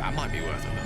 That might be worth a look.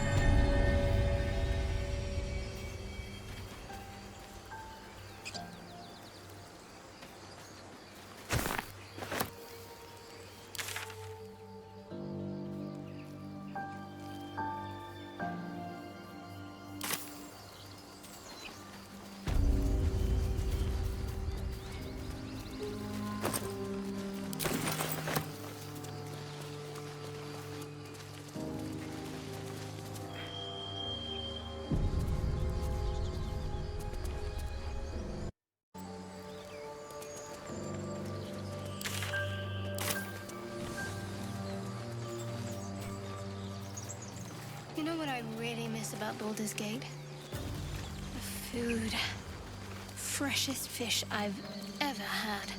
You know what I really miss about Baldur's Gate? The food. Freshest fish I've ever had.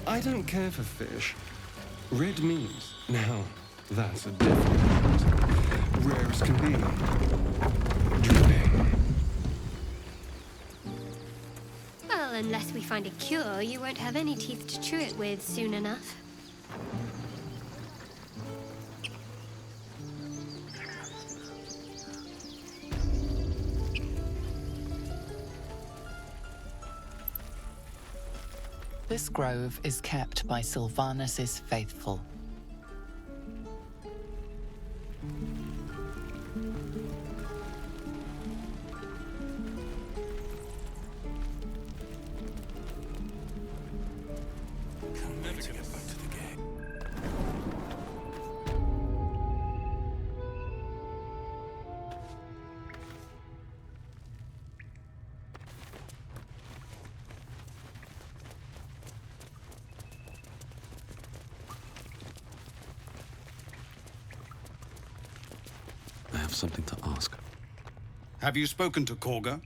I don't care for fish. Red meat. Now, that's a different matter. Rare as can be. Dripping. Well, unless we find a cure, you won't have any teeth to chew it with soon enough. This grove is kept by Sylvanus' faithful. I have something to ask. Have you spoken to Kagha?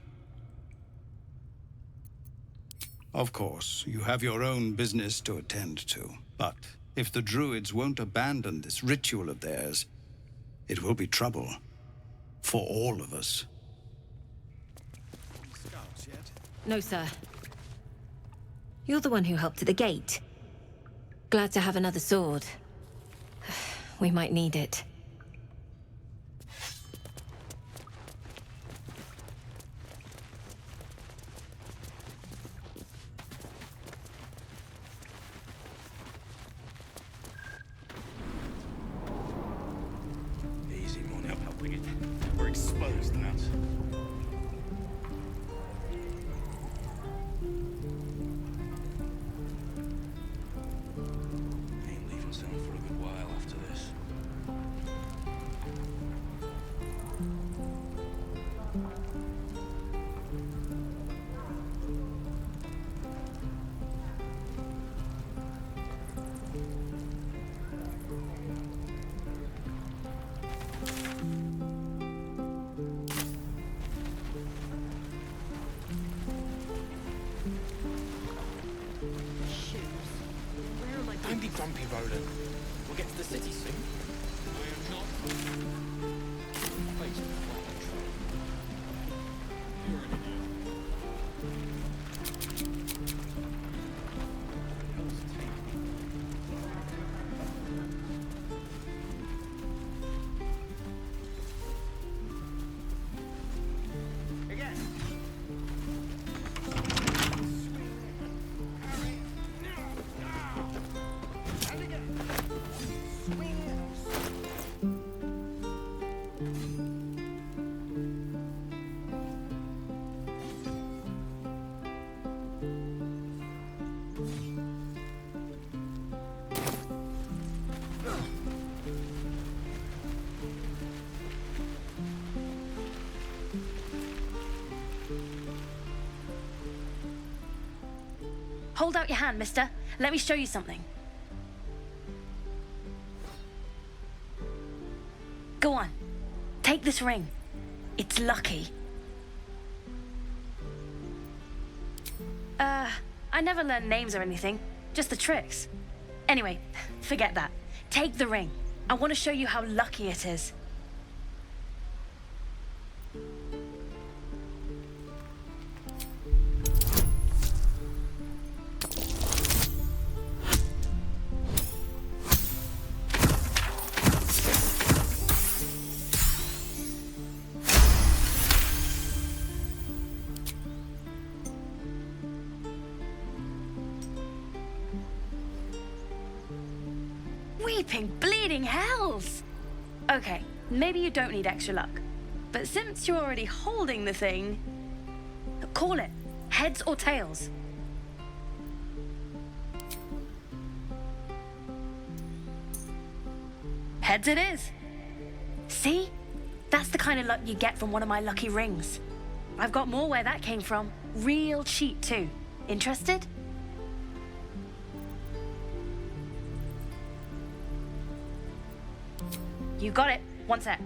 Of course, you have your own business to attend to. But if the druids won't abandon this ritual of theirs, it will be trouble for all of us. No, sir. You're the one who helped at the gate. Glad to have another sword. We might need it. Easy, more help helping it. We're exposed now. Ain't leaving town for a good while after this. Don't be grumpy, Roland. We'll get to the city soon. We're not. Wait, you're an idiot. Again. Hold out your hand, mister. Let me show you something. Go on. Take this ring. It's lucky. I never learned names or anything. Just the tricks. Anyway, forget that. Take the ring. I want to show you how lucky it is. Weeping, bleeding hells! Okay, maybe you don't need extra luck. But since you're already holding the thing, call it. Heads or tails? Heads it is. See? That's the kind of luck you get from one of my lucky rings. I've got more where that came from. Real cheap too. Interested? You got it. One sec.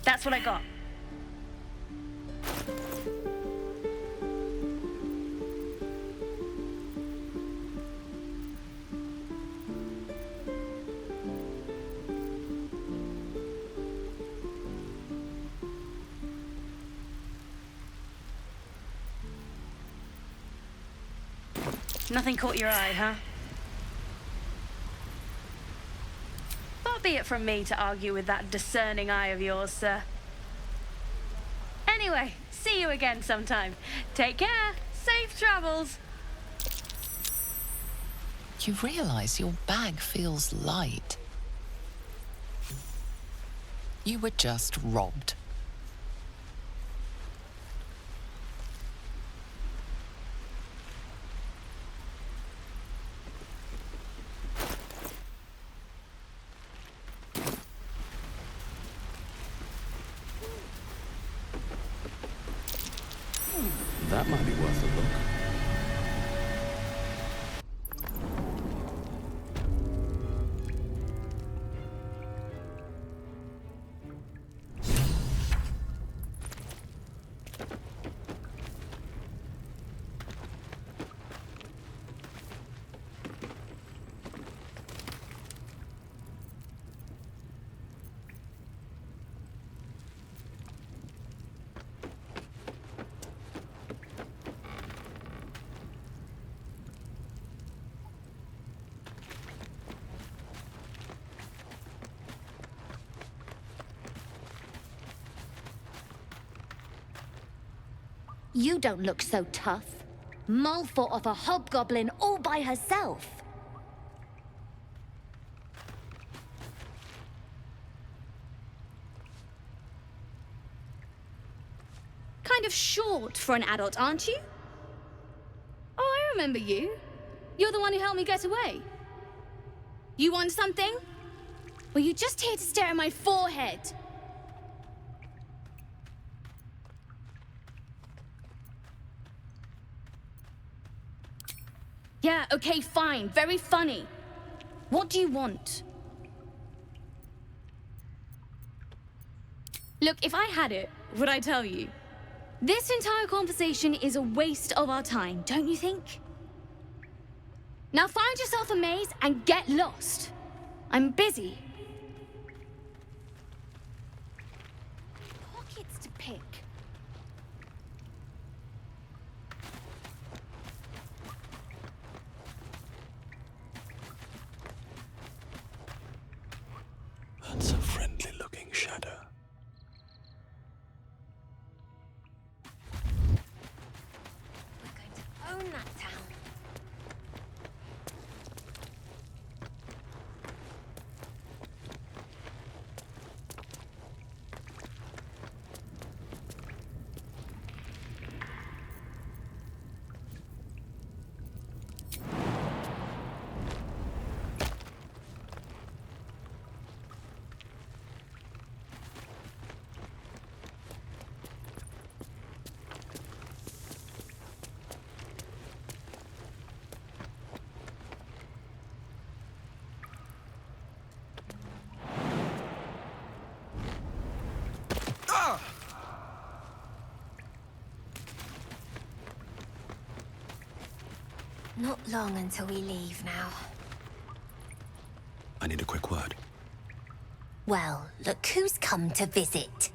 That's what I got. Nothing caught your eye, huh? Far be it from me to argue with that discerning eye of yours, sir. Anyway, see you again sometime. Take care. Safe travels. You realize your bag feels light. You were just robbed. That might be worth a look. You don't look so tough. Mull fought off a hobgoblin all by herself. Kind of short for an adult, aren't you? Oh, I remember you. You're the one who helped me get away. You want something? Were you just here to stare at my forehead? Yeah, okay, fine. Very funny. What do you want? Look, if I had it, would I tell you? This entire conversation is a waste of our time, don't you think? Now find yourself a maze and get lost. I'm busy. Pockets to pick. That's a friendly-looking shadow. We're going to own that town. Not long until we leave now. I need a quick word. Well, look who's come to visit.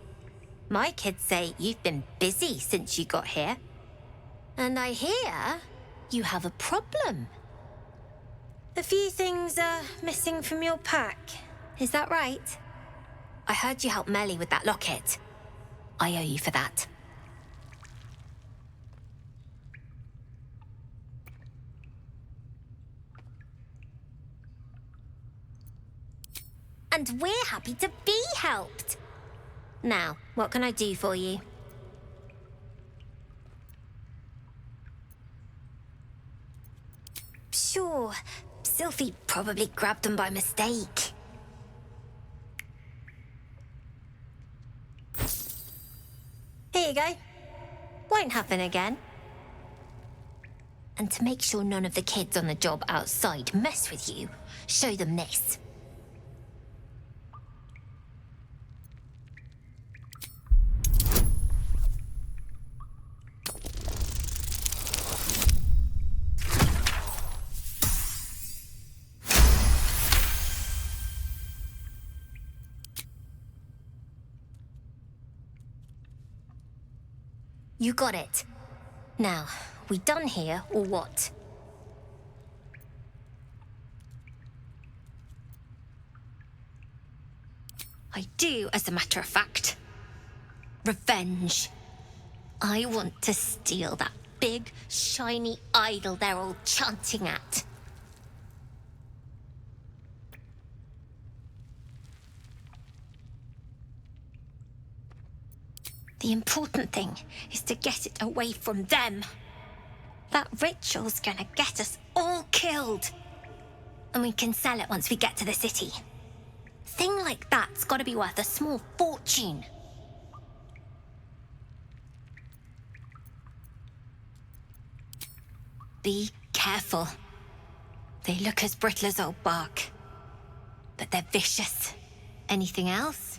My kids say you've been busy since you got here. And I hear you have a problem. A few things are missing from your pack. Is that right? I heard you helped Meli with that locket. I owe you for that. and we're happy to be helped. Now, what can I do for you? Sure, Sylphie probably grabbed them by mistake. Here you go. Won't happen again. And to make sure none of the kids on the job outside mess with you, show them this. You got it. Now, we done here, or what? I do, as a matter of fact. Revenge. I want to steal that big, shiny idol they're all chanting at. The important thing is to get it away from them. That ritual's gonna get us all killed. And we can sell it once we get to the city. Thing like that's gotta be worth a small fortune. Be careful. They look as brittle as old bark. But they're vicious. Anything else?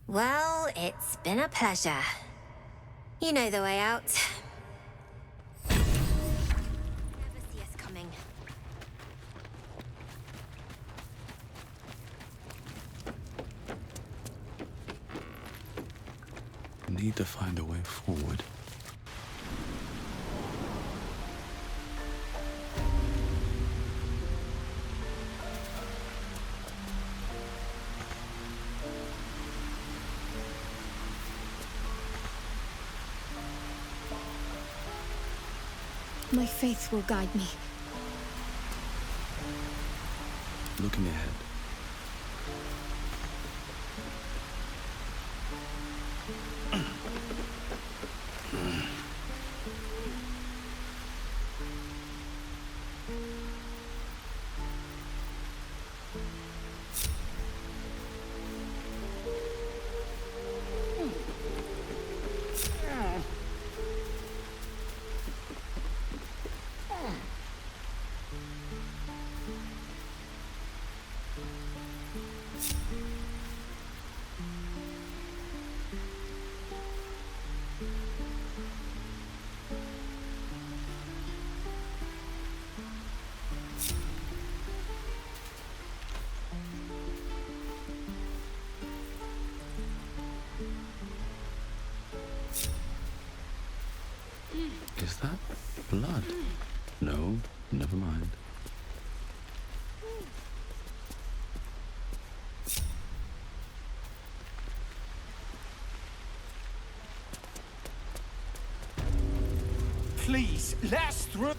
Well, it's been a pleasure. You know the way out. Never see us coming. Need to find a way forward. My faith will guide me. Looking ahead. Is that blood? No, never mind. Please, let us through.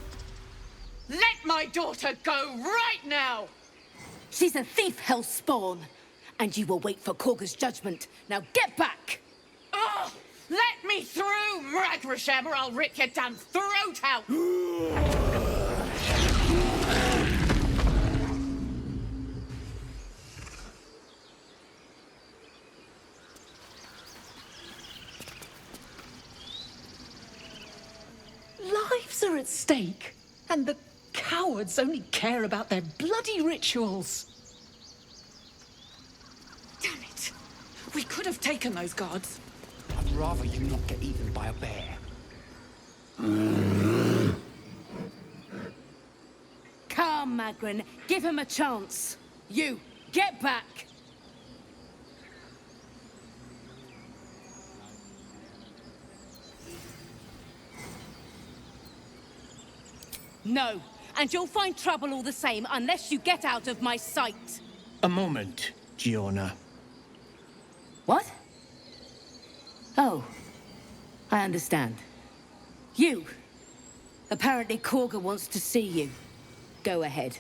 Let my daughter go right now! She's a thief, hell spawn. And you will wait for Kagha's judgment. Now get back! Oh, let me through, Mragrashem, or I'll rip your damn throat out! Lives are at stake, and the cowards only care about their bloody rituals. Damn it! We could have taken those guards. I'd rather you not get eaten by a bear. Calm, Magrin. Give him a chance. You, get back! No, and you'll find trouble all the same unless you get out of my sight. A moment, Giona. What? Oh, I understand. You. Apparently Kagha wants to see you. Go ahead.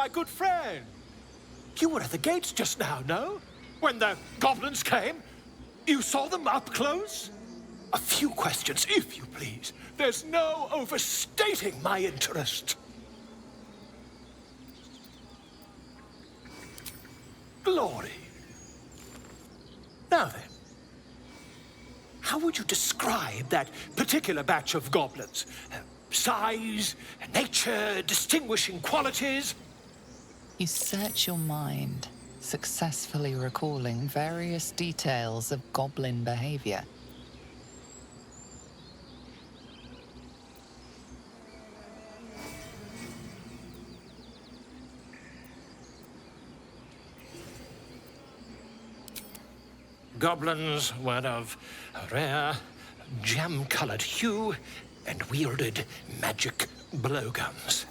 my good friend. You were at the gates just now, no? When the goblins came? You saw them up close? A few questions, if you please. There's no overstating my interest. Glory. Now then, how would you describe that particular batch of goblins? Size, nature, distinguishing qualities? You search your mind, successfully recalling various details of goblin behavior. Goblins were of a rare, jam-colored hue and wielded magic blowguns.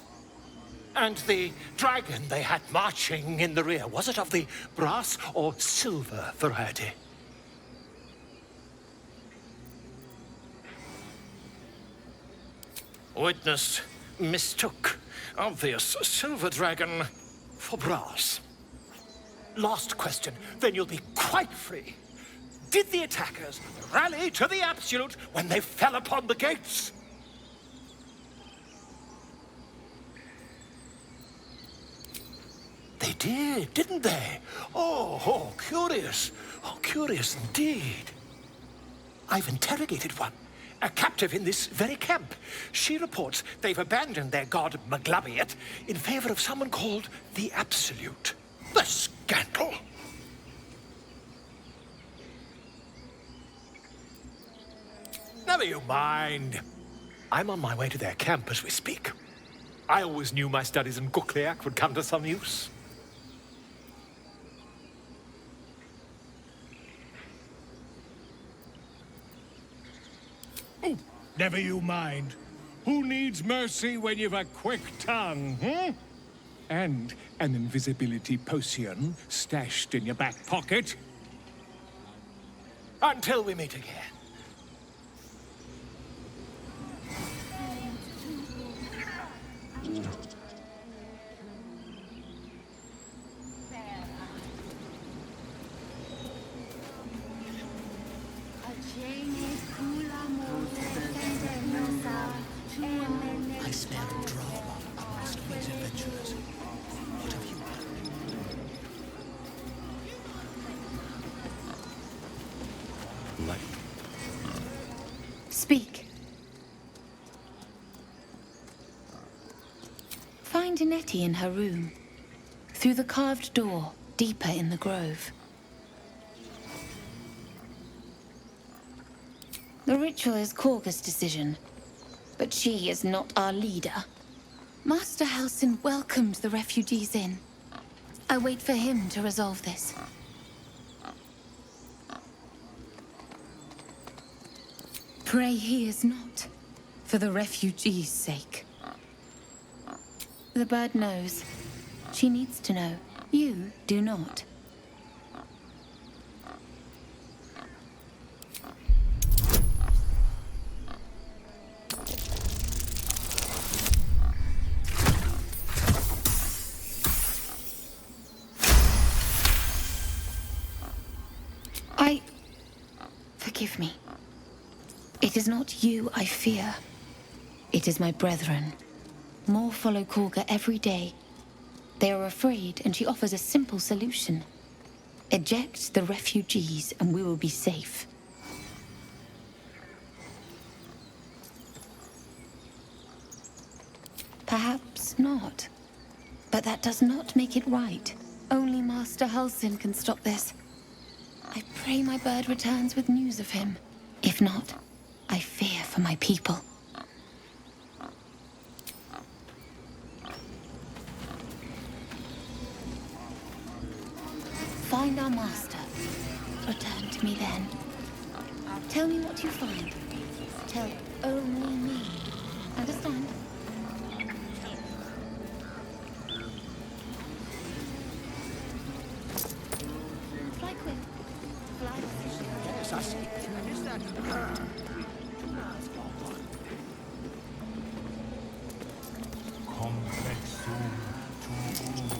And the dragon they had marching in the rear, was it of the brass or silver variety? Witness mistook obvious silver dragon for brass. Last question, then you'll be quite free. Did the attackers rally to the absolute when they fell upon the gates? They did, didn't they? Oh, curious. Oh, curious indeed. I've interrogated one, a captive in this very camp. She reports they've abandoned their god Maglabiet in favor of someone called the Absolute. The scandal! Never you mind. I'm on my way to their camp as we speak. I always knew my studies in Gukliak would come to some use. Oh, never you mind. Who needs mercy when you've a quick tongue, hmm? And an invisibility potion stashed in your back pocket. Until we meet again. I smell drama amongst these adventurers. What have you Light. Speak. Find Nettie in her room. Through the carved door, deeper in the grove. The ritual is Korga's decision, but she is not our leader. Master Halsin welcomed the refugees in. I wait for him to resolve this. Pray he is not, for the refugees' sake. The bird knows. She needs to know. You do not. Forgive me. It is not you I fear. It is my brethren. More follow Korga every day. They are afraid, and she offers a simple solution. Eject the refugees, and we will be safe. Perhaps not. But that does not make it right. Only Master Halsin can stop this. I pray my bird returns with news of him. If not, I fear for my people. Find our master. Return to me then. Tell me what you find. Tell only me. Understand? Fly quick. Fly. Yes, I see. Is that... Come back soon to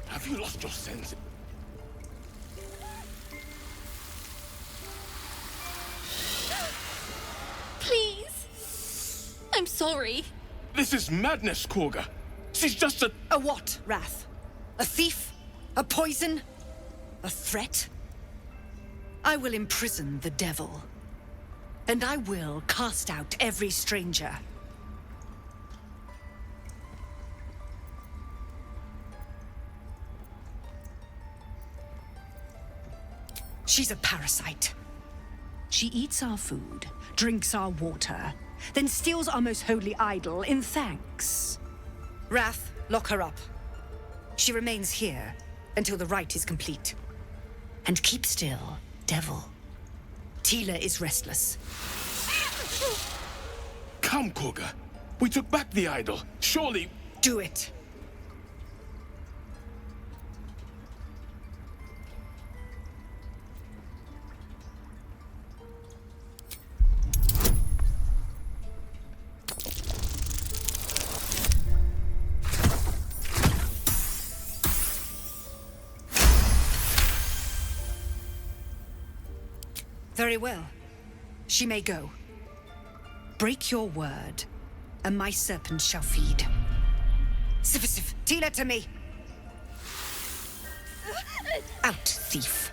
Have you lost your sense? Please. I'm sorry. This is madness, Kagha. She's just a... A what, Wrath? A thief? A poison? A threat? I will imprison the devil. And I will cast out every stranger. She's a parasite. She eats our food, drinks our water, then steals our most holy idol in thanks. Wrath, lock her up. She remains here until the rite is complete. And keep still, devil. Tila is restless. Come, Kagha. We took back the idol. Surely... Do it. Very well. She may go. Break your word, and my serpent shall feed. Sif, Tila to me! Out, thief.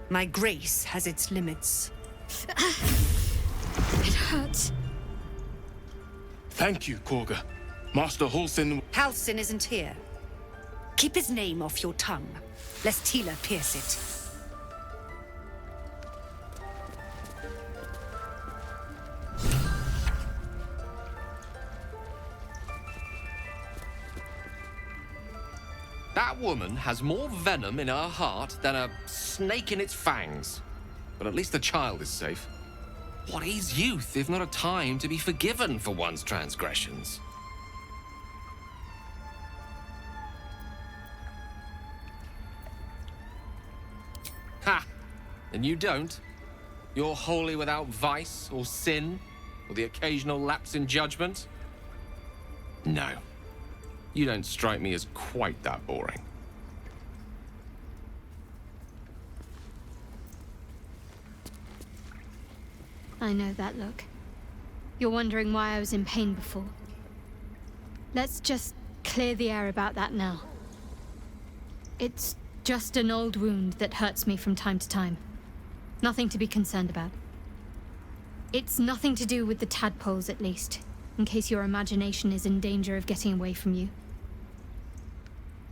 My grace has its limits. It hurts. Thank you, Kagha. Master Halsin... Halsin isn't here. Keep his name off your tongue, lest Tila pierce it. That woman has more venom in her heart than a snake in its fangs. But at least the child is safe. What is youth if not a time to be forgiven for one's transgressions? Ha! And you don't? You're wholly without vice or sin, or the occasional lapse in judgment? No. You don't strike me as quite that boring. I know that look. You're wondering why I was in pain before. Let's just clear the air about that now. It's just an old wound that hurts me from time to time. Nothing to be concerned about. It's nothing to do with the tadpoles, at least, in case your imagination is in danger of getting away from you.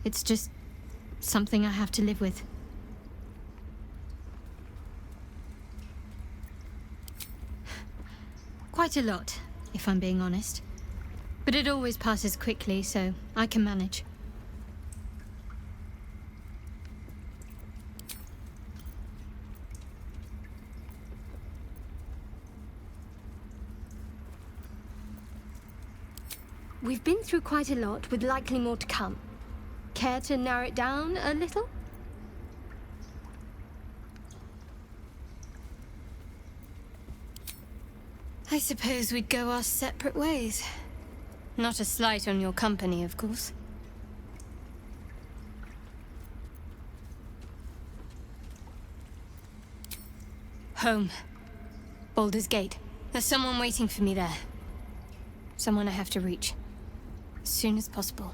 It's just something I have to live with. Quite a lot, if I'm being honest. But it always passes quickly, so I can manage. We've been through quite a lot, with likely more to come. Care to narrow it down a little? I suppose we'd go our separate ways. Not a slight on your company, of course. Home. Baldur's Gate. There's someone waiting for me there. Someone I have to reach. As soon as possible.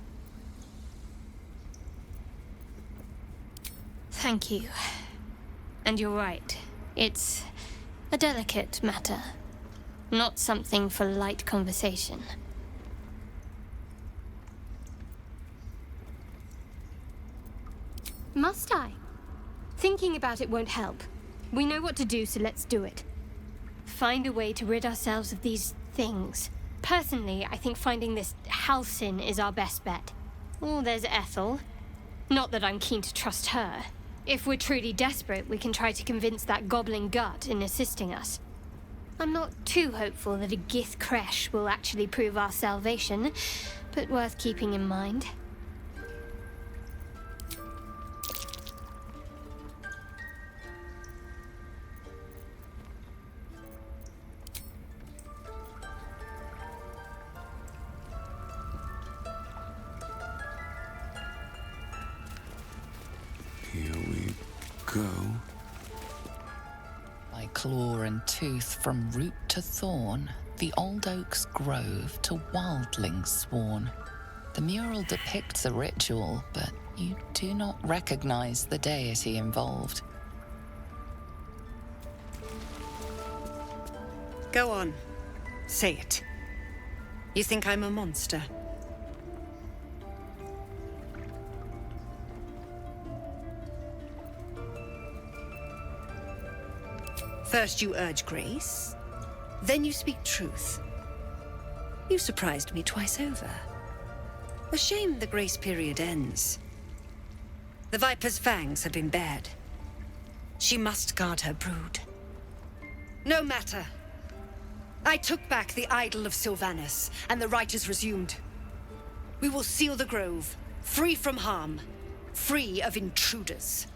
Thank you. And you're right. It's a delicate matter. Not something for light conversation. Must I? Thinking about it won't help. We know what to do, so let's do it. Find a way to rid ourselves of these things. Personally, I think finding this Halsin is our best bet. Oh, there's Ethel. Not that I'm keen to trust her. If we're truly desperate, we can try to convince that goblin gut in assisting us. I'm not too hopeful that a Gith Kresh will actually prove our salvation, but worth keeping in mind. Here we go. By claw and tooth from root to thorn, the old oak's grove to wildlings sworn. The mural depicts a ritual, but you do not recognize the deity involved. Go on. Say it. You think I'm a monster? First you urge grace, then you speak truth. You surprised me twice over. A shame the grace period ends. The Viper's fangs have been bared. She must guard her brood. No matter. I took back the idol of Sylvanus, and the rite is resumed. We will seal the grove, free from harm, free of intruders.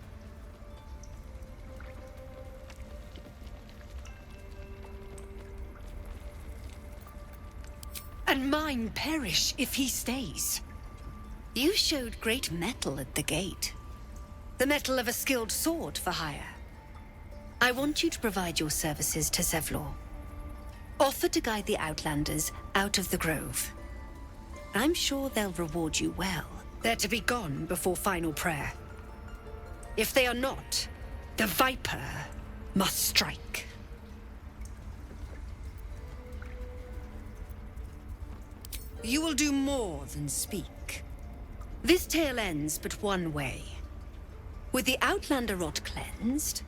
And mine perish if he stays. You showed great mettle at the gate. The mettle of a skilled sword for hire. I want you to provide your services to Zevlor. Offer to guide the Outlanders out of the grove. I'm sure they'll reward you well. They're to be gone before final prayer. If they are not, the Viper must strike. You will do more than speak. This tale ends but one way. With the Outlander rot cleansed,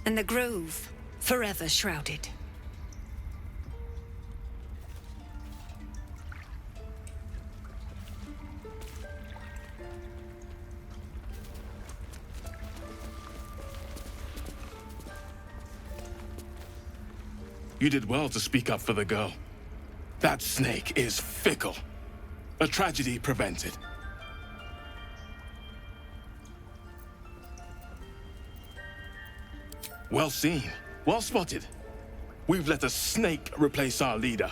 and the grove forever shrouded. You did well to speak up for the girl. That snake is fickle. A tragedy prevented. Well seen. Well spotted. We've let a snake replace our leader.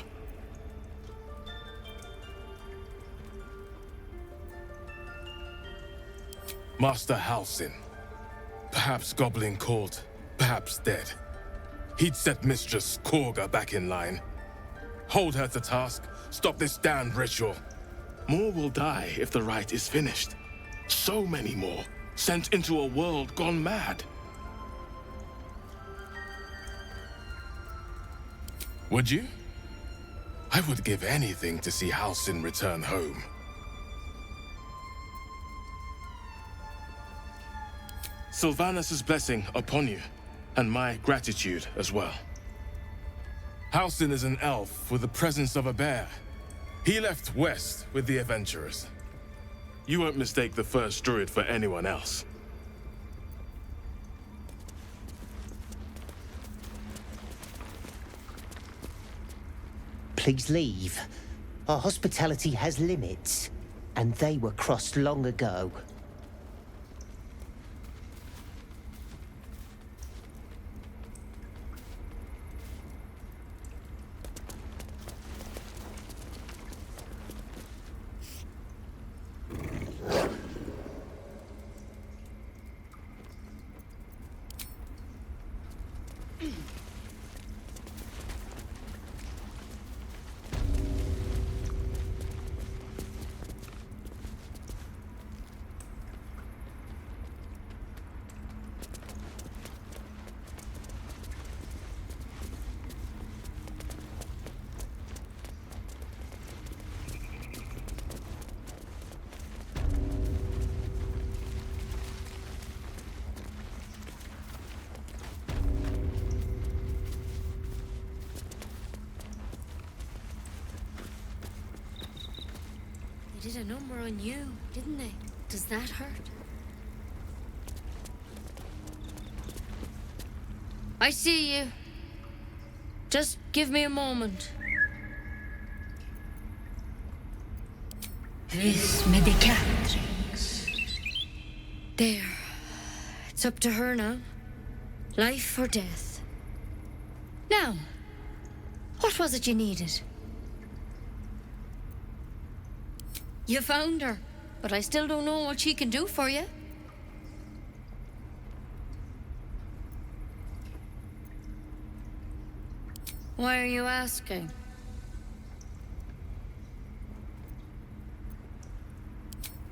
Master Halsin. Perhaps goblin caught, perhaps dead. He'd set Mistress Kagha back in line. Hold her to task, stop this damned ritual. More will die if the rite is finished. So many more, sent into a world gone mad. Would you? I would give anything to see Halsin return home. Sylvanus' blessing upon you, and my gratitude as well. Halsin is an elf with the presence of a bear. He left west with the adventurers. You won't mistake the first druid for anyone else. Please leave. Our hospitality has limits, and they were crossed long ago. did a number on you, didn't they? Does that hurt? I see you. Just give me a moment. Vis medicatrix. There. It's up to her now. Life or death. Now, what was it you needed? You found her, but I still don't know what she can do for you. Why are you asking?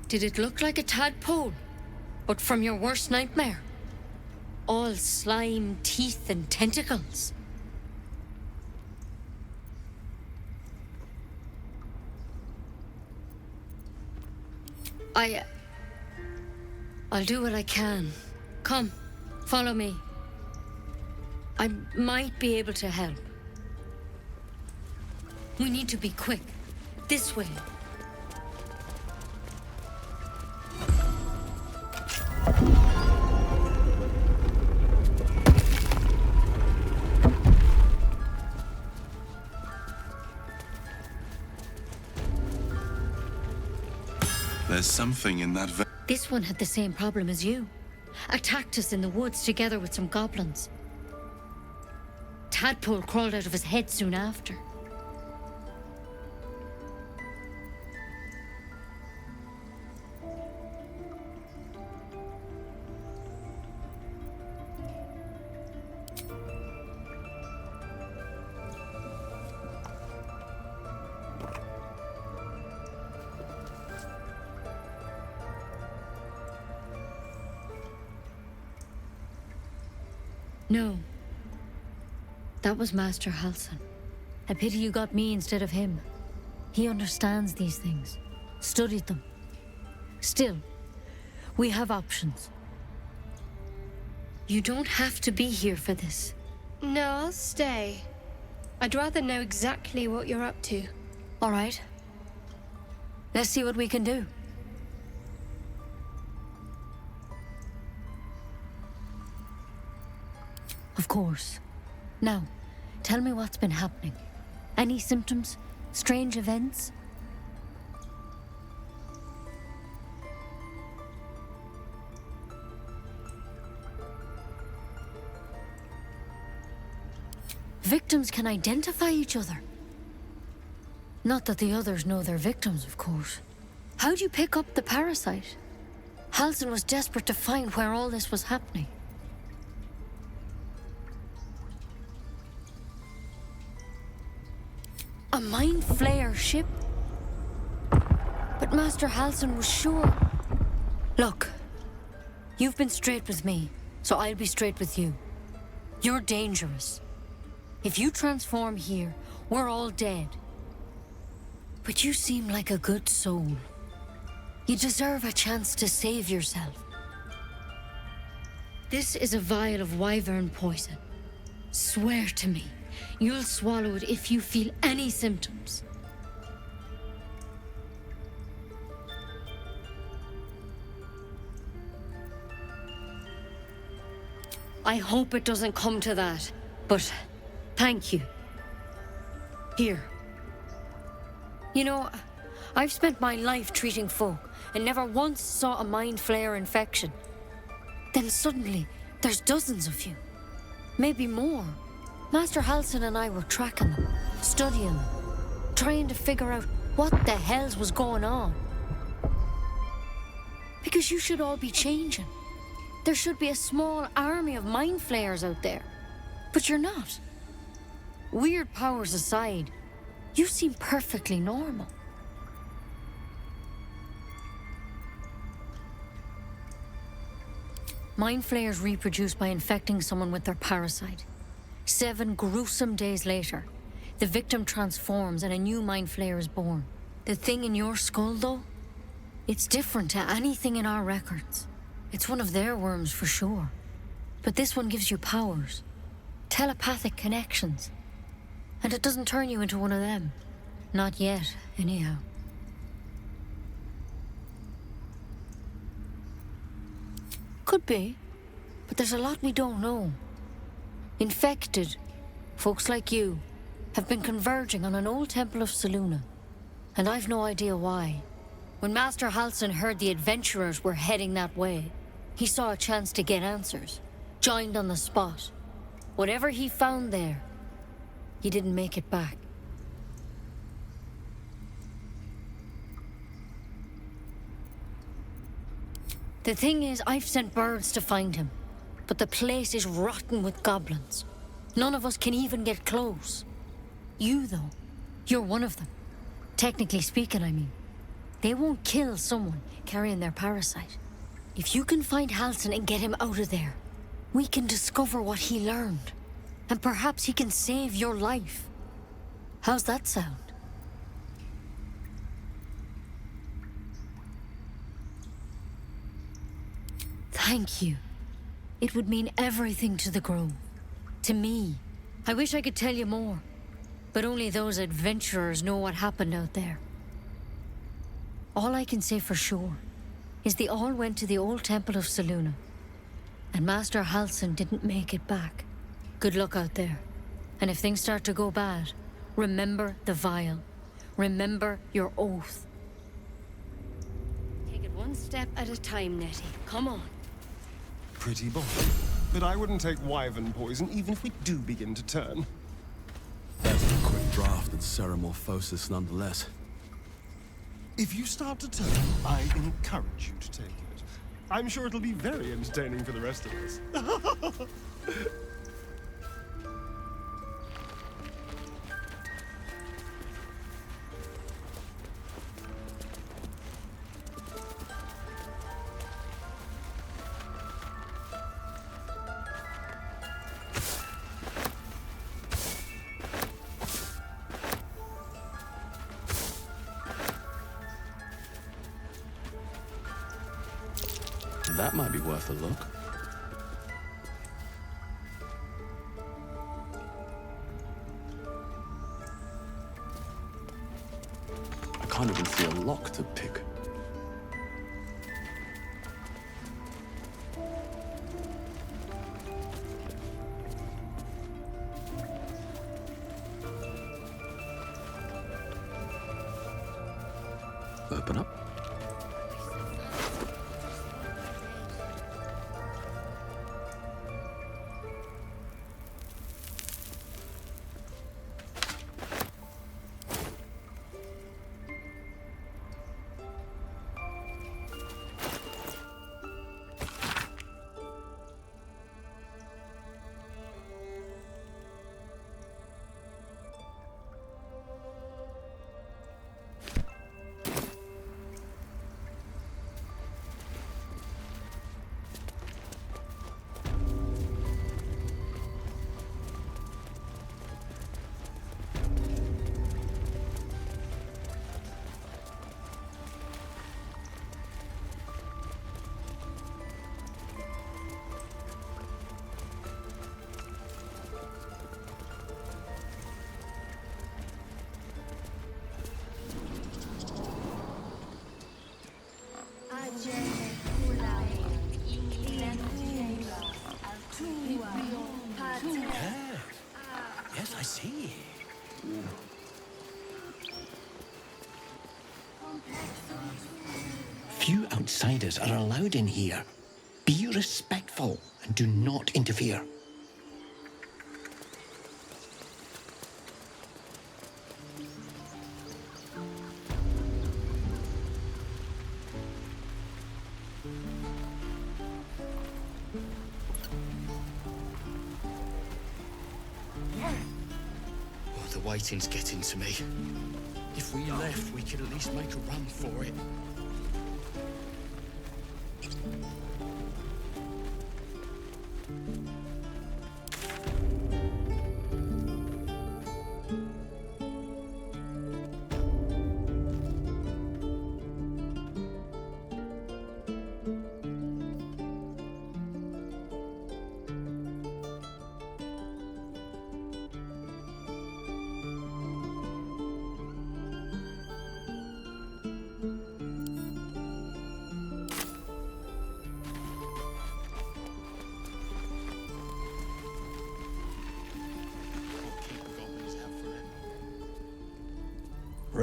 Did it look like a tadpole, but from your worst nightmare? All slime, teeth, and tentacles. I'll do what I can. Come, follow me. I might be able to help. We need to be quick. This way. There's something in that This one had the same problem as you. Attacked us in the woods together with some goblins. Tadpole crawled out of his head soon after. No. That was Master Halsin. A pity you got me instead of him. He understands these things. Studied them. Still, we have options. You don't have to be here for this. No, I'll stay. I'd rather know exactly what you're up to. All right. Let's see what we can do. Of course. Now, tell me what's been happening. Any symptoms? Strange events? Victims can identify each other. Not that the others know they're victims, of course. How'd you pick up the parasite? Halsin was desperate to find where all this was happening. A mind flayer ship? But Master Halsin was sure. Look, you've been straight with me, so I'll be straight with you. You're dangerous. If you transform here, we're all dead. But you seem like a good soul. You deserve a chance to save yourself. This is a vial of wyvern poison. Swear to me. You'll swallow it if you feel any symptoms. I hope it doesn't come to that, but thank you. Here. You know, I've spent my life treating folk and never once saw a mind flayer infection. Then suddenly, there's dozens of you. Maybe more. Master Halsin and I were tracking them, studying them, trying to figure out what the hells was going on. Because you should all be changing. There should be a small army of mind flayers out there. But you're not. Weird powers aside, you seem perfectly normal. Mind flayers reproduce by infecting someone with their parasite. 7 gruesome days later, the victim transforms and a new mind flayer is born. The thing in your skull, though, it's different to anything in our records. It's one of their worms for sure. But this one gives you powers. Telepathic connections. And it doesn't turn you into one of them. Not yet, anyhow. Could be. But there's a lot we don't know. Infected, folks like you, have been converging on an old temple of Selûne. And I've no idea why. When Master Halsin heard the adventurers were heading that way, he saw a chance to get answers. Joined on the spot. Whatever he found there, he didn't make it back. The thing is, I've sent birds to find him. But the place is rotten with goblins. None of us can even get close. You, though, you're one of them. Technically speaking, I mean. They won't kill someone carrying their parasite. If you can find Halsin and get him out of there, we can discover what he learned. And perhaps he can save your life. How's that sound? Thank you. It would mean everything to the Grove. To me. I wish I could tell you more. But only those adventurers know what happened out there. All I can say for sure is they all went to the old temple of Selûne. And Master Halsin didn't make it back. Good luck out there. And if things start to go bad, remember the vial. Remember your oath. Take it one step at a time, Nettie. Come on. Pretty bold. But I wouldn't take wyvern poison even if we do begin to turn. That's a quick draft and ceremorphosis nonetheless. If you start to turn, I encourage you to take it. I'm sure it'll be very entertaining for the rest of us. That might be worth a look. I can't even see a lock to pick. Open up. Yes, I see. Few outsiders are allowed in here. Be respectful and do not interfere. The waiting's getting to me. If we left, we could at least make a run for it.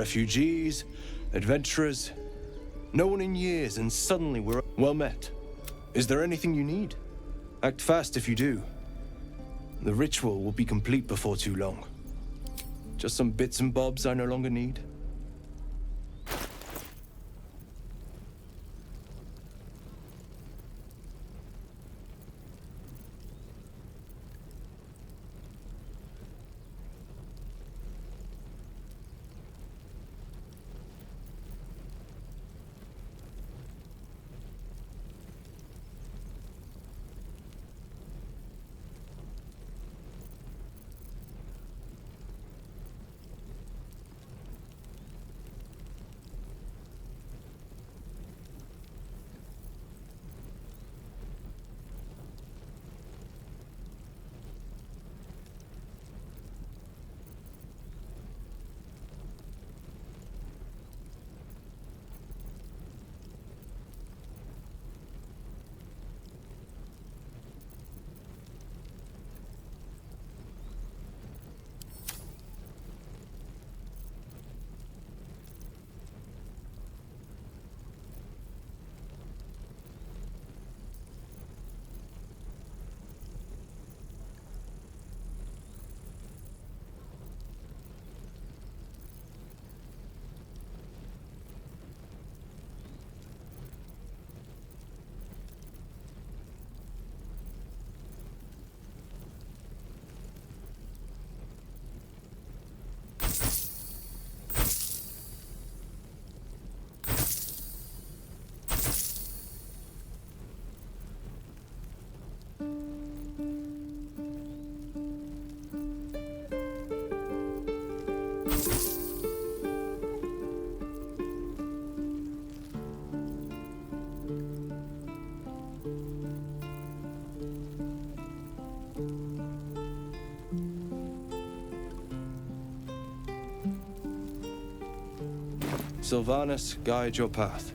Refugees, adventurers, no one in years, and suddenly we're well met. Is there anything you need? Act fast if you do. The ritual will be complete before too long. Just some bits and bobs I no longer need. Sylvanus, guide your path.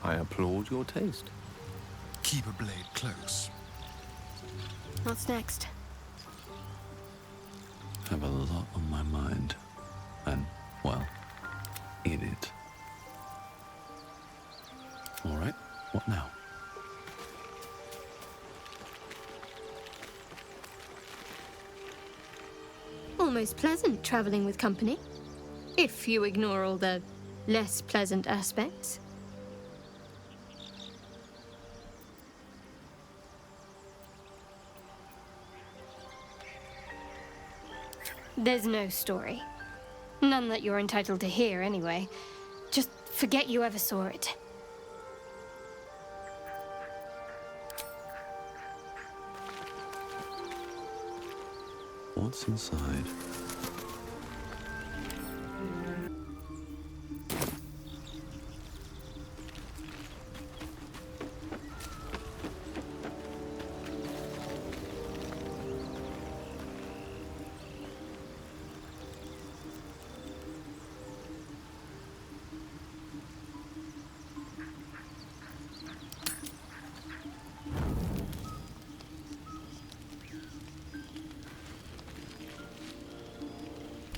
I applaud your taste. Keep a blade close. What's next? I have a lot on my mind. And, well, in it. All right, what now? Almost pleasant traveling with company, if you ignore all the less pleasant aspects. There's no story. None that you're entitled to hear, anyway. Just forget you ever saw it. What's inside?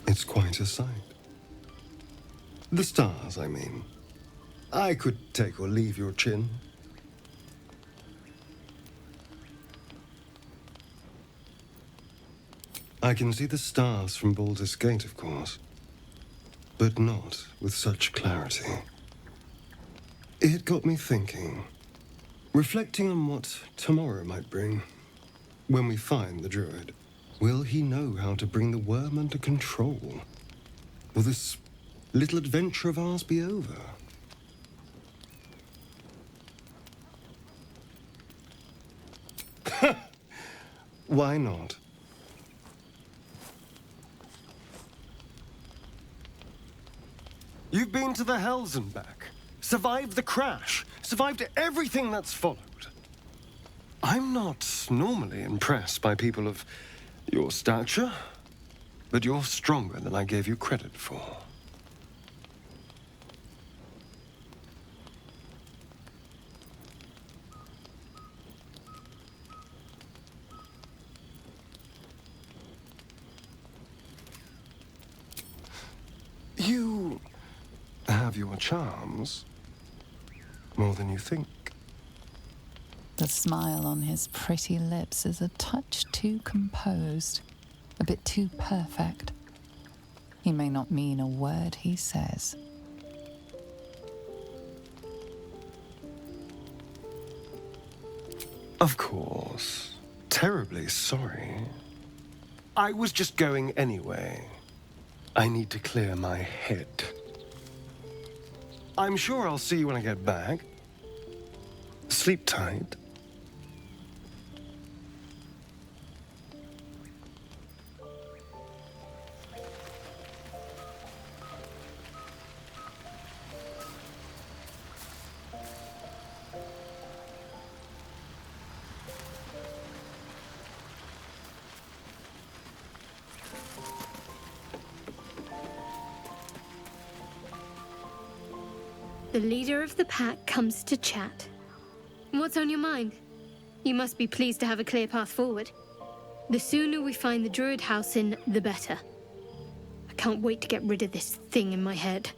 It's quite a sight. The stars, I mean. I could take or leave your chin. I can see the stars from Baldur's Gate, of course, but not with such clarity. It got me thinking, reflecting on what tomorrow might bring. When we find the druid, will he know how to bring the worm under control? Will this little adventure of ours be over? Why not? You've been to the Hells and back, survived the crash, survived everything that's followed. I'm not normally impressed by people of your stature, but you're stronger than I gave you credit for. You have your charms, more than you think. The smile on his pretty lips is a touch too composed, a bit too perfect. He may not mean a word he says. Of course. Terribly sorry. I was just going anyway. I need to clear my head. I'm sure I'll see you when I get back. Sleep tight. The leader of the pack comes to chat. What's on your mind? You must be pleased to have a clear path forward. The sooner we find the druid house in, the better. I can't wait to get rid of this thing in my head.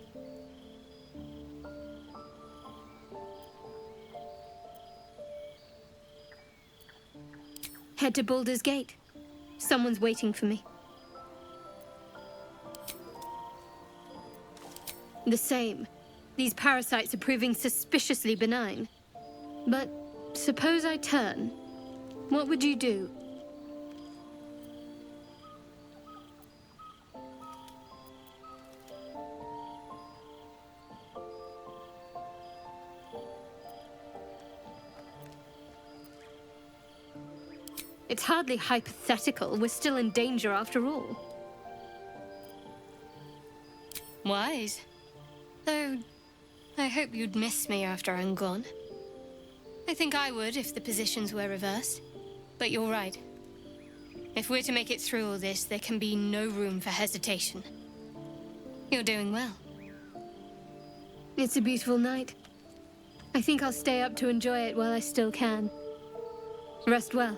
Head to Baldur's Gate. Someone's waiting for me. The same. These parasites are proving suspiciously benign. But suppose I turn. What would you do? It's hardly hypothetical. We're still in danger after all. Wise. Though, I hope you'd miss me after I'm gone. I think I would if the positions were reversed. But you're right. If we're to make it through all this, there can be no room for hesitation. You're doing well. It's a beautiful night. I think I'll stay up to enjoy it while I still can. Rest well.